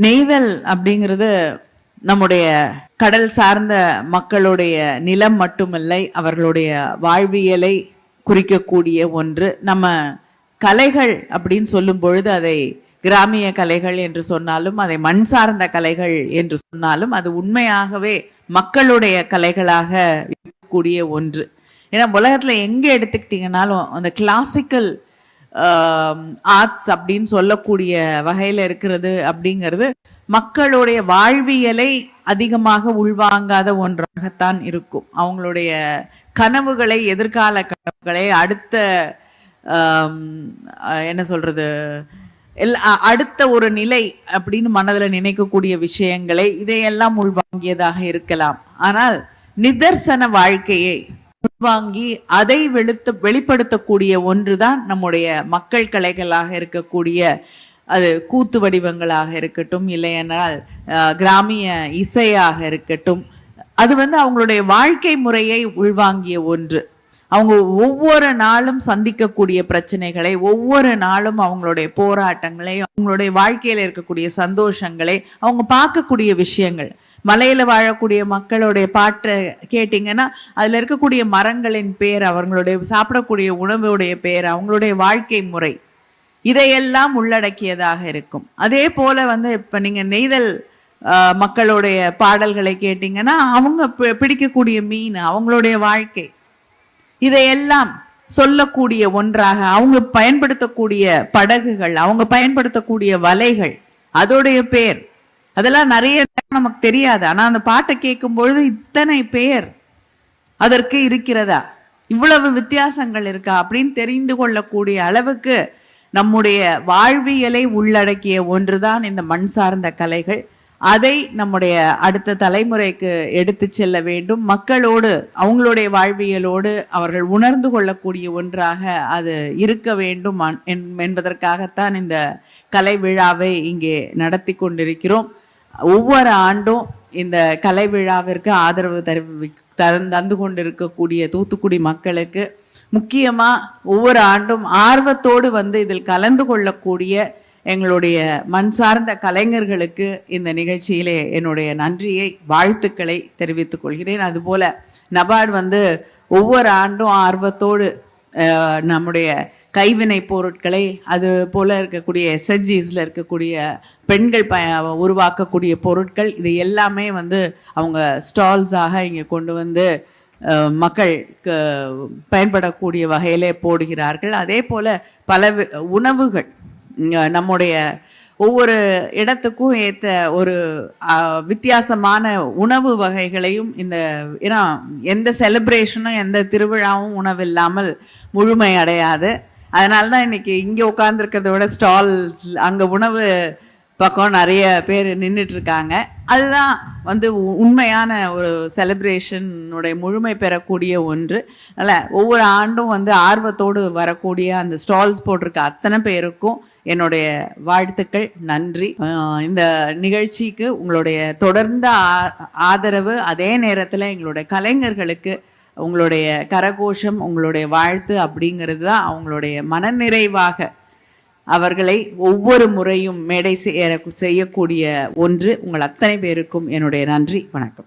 நெய்தல் அப்படிங்கிறது நம்முடைய கடல் சார்ந்த மக்களுடைய நிலம் மட்டுமில்லை, அவர்களுடைய வாழ்வியலை குறிக்கக்கூடிய ஒன்று. நம்ம கலைகள் அப்படின்னு சொல்லும் பொழுது அதை கிராமிய கலைகள் என்று சொன்னாலும், அதை மண் சார்ந்த கலைகள் என்று சொன்னாலும், அது உண்மையாகவே மக்களுடைய கலைகளாக இருக்கக்கூடிய ஒன்று. ஏன்னா உலகத்துல எங்க எடுத்துக்கிட்டீங்கன்னாலும் அந்த கிளாசிக்கல் ஆர்ட்ஸ் அப்படின்னு சொல்லக்கூடிய வகையில இருக்கிறது அப்படிங்கிறது மக்களுடைய வாழ்வியலை அதிகமாக உள்வாங்காத ஒன்றாகத்தான் இருக்கும். அவங்களுடைய கனவுகளை, எதிர்கால கனவுகளை, அடுத்த என்ன சொல்றது, அடுத்த ஒரு நிலை அப்படின்னு மனதில் நினைக்கக்கூடிய விஷயங்களை இதையெல்லாம் உள்வாங்கியதாக இருக்கலாம். ஆனால் நிதர்சன வாழ்க்கையை உள்வாங்கி அதை வெளிப்படுத்தக்கூடிய ஒன்றுதான் நம்முடைய மக்கள் கலைகளாக இருக்கக்கூடிய, அது கூத்து வடிவங்களாக இருக்கட்டும், இல்லையென்றால் கிராமிய இசையாக இருக்கட்டும், அது அவங்களுடைய வாழ்க்கை முறையை உள்வாங்கிய ஒன்று. அவங்க ஒவ்வொரு நாளும் சந்திக்கக்கூடிய பிரச்சனைகளை, ஒவ்வொரு நாளும் அவங்களுடைய போராட்டங்களை, அவங்களுடைய வாழ்க்கையில இருக்கக்கூடிய சந்தோஷங்களை, அவங்க பார்க்கக்கூடிய விஷயங்கள். மலையில வாழக்கூடிய மக்களுடைய பாட்டை கேட்டீங்கன்னா அதுல இருக்கக்கூடிய மரங்களின் பேர், அவங்களுடைய சாப்பிடக்கூடிய உணவுடைய பேர், அவங்களுடைய வாழ்க்கை முறை, இதையெல்லாம் உள்ளடக்கியதாக இருக்கும். அதே போல இப்ப நீங்க நெய்தல் மக்களுடைய பாடல்களை கேட்டீங்கன்னா அவங்க பிடிக்கக்கூடிய மீன், அவங்களுடைய வாழ்க்கை, இதையெல்லாம் சொல்லக்கூடிய ஒன்றாக, அவங்க பயன்படுத்தக்கூடிய படகுகள், அவங்க பயன்படுத்தக்கூடிய வலைகள், அதோடைய பேர், அதெல்லாம் நிறைய நமக்கு தெரியாது. ஆனா அந்த பாட்டை கேட்கும் பொழுது இத்தனை பேர் அதற்கு இருக்கிறதா, இவ்வளவு வித்தியாசங்கள் இருக்கா அப்படின்னு தெரிந்து கொள்ளக்கூடிய அளவுக்கு நம்முடைய வாழ்வியலை உள்ளடக்கிய ஒன்றுதான் இந்த மண் சார்ந்த கலைகள். அதை நம்முடைய அடுத்த தலைமுறைக்கு எடுத்து செல்ல வேண்டும். மக்களோடு, அவங்களுடைய வாழ்வியலோடு அவர்கள் உணர்ந்து கொள்ளக்கூடிய ஒன்றாக அது இருக்க வேண்டும் என்பதற்காகத்தான் இந்த கலை விழாவை இங்கே நடத்தி கொண்டிருக்கிறோம். ஒவ்வொரு ஆண்டும் இந்த கலை விழாவிற்கு ஆதரவு தந்து கொண்டிருக்கக்கூடிய தூத்துக்குடி மக்களுக்கு, முக்கியமா ஒவ்வொரு ஆண்டும் ஆர்வத்தோடு இதில் கலந்து கொள்ளக்கூடிய எங்களுடைய மண் சார்ந்த கலைஞர்களுக்கு இந்த நிகழ்ச்சியிலே என்னுடைய நன்றியை, வாழ்த்துக்களை தெரிவித்துக் கொள்கிறேன். அதுபோல நபார்டு ஒவ்வொரு ஆண்டும் ஆர்வத்தோடு நம்முடைய கைவினை பொருட்களை, அது போல இருக்கக்கூடிய எஸ்என்ஜிஸ்ல இருக்கக்கூடிய பெண்கள் உருவாக்கக்கூடிய பொருட்கள், இது எல்லாமே அவங்க ஸ்டால்ஸாக இங்கே கொண்டு மக்கள் பயன்படக்கூடிய வகையிலே போடுகிறார்கள். அதே போல பல உணவுகள், நம்முடைய ஒவ்வொரு இடத்துக்கும் ஏற்ற ஒரு வித்தியாசமான உணவு வகைகளையும் ஏன்னா எந்த செலிப்ரேஷனும் எந்த திருவிழாவும் உணவு இல்லாமல் முழுமை அடையாது. அதனால தான் இன்னைக்கு இங்கே உட்கார்ந்துருக்கிறத விட ஸ்டால்ஸ், அங்கே உணவு பக்கம் நிறைய பேர் நின்றுட்டு இருக்காங்க. அதுதான் உண்மையான ஒரு செலிப்ரேஷனுடைய முழுமை பெறக்கூடிய ஒன்று. அதனால் ஒவ்வொரு ஆண்டும் ஆர்வத்தோடு வரக்கூடிய அந்த ஸ்டால்ஸ் போட்டிருக்க அத்தனை பேருக்கும் என்னுடைய வாழ்த்துக்கள், நன்றி. இந்த நிகழ்ச்சிக்கு உங்களுடைய தொடர்ந்த ஆதரவு, அதே நேரத்தில் எங்களுடைய கலைஞர்களுக்கு உங்களுடைய கரகோஷம், உங்களுடைய வாழ்த்து அப்படிங்கிறது தான் அவங்களுடைய மனநிறைவாக அவர்களை ஒவ்வொரு முறையும் மேடை செய்யக்கூடிய ஒன்று. உங்கள் அத்தனை பேருக்கும் என்னுடைய நன்றி, வணக்கம்.